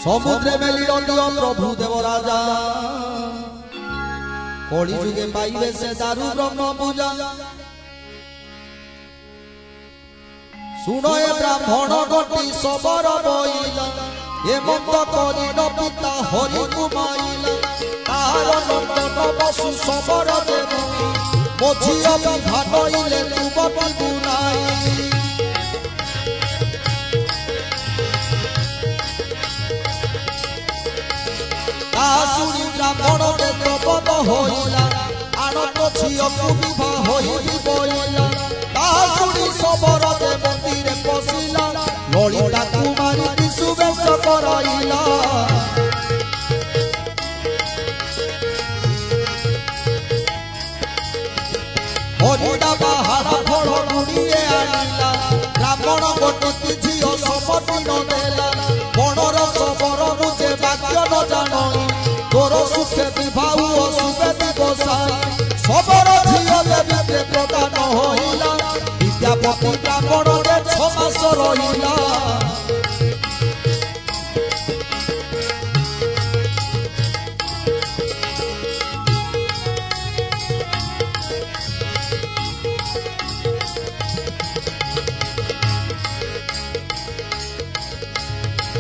समुद्रे मेलिर दियो प्रभु देव राजा कली जुगे पाइबे से दारु ब्रह्म पूजा सुनो ए ब्राह्मण गति सबर बइला ए मत करी न पिता हरि कुमाइला तार नंदन बसु सबर देव मोझिया विधान इले तुमति गुनाई आसुरी ब्राह्मण देवपद होइला आनंद झियकु विवाह होई बइला आसुरी सबर दे मंदिरे पसिला ललिता कुमारी विषुवेश कराइला हरिडा बाहारा फल गुड़िए आनिला ब्राह्मण गोटी झियो सम्मति न देला बणर सबर मुझे वाक्य न जानी तोर सुखे विभाऊ असुखे दिवसाई सबर झियो देवी प्रदान होइला विद्यापति ब्राह्मण रे 6 मास रहिला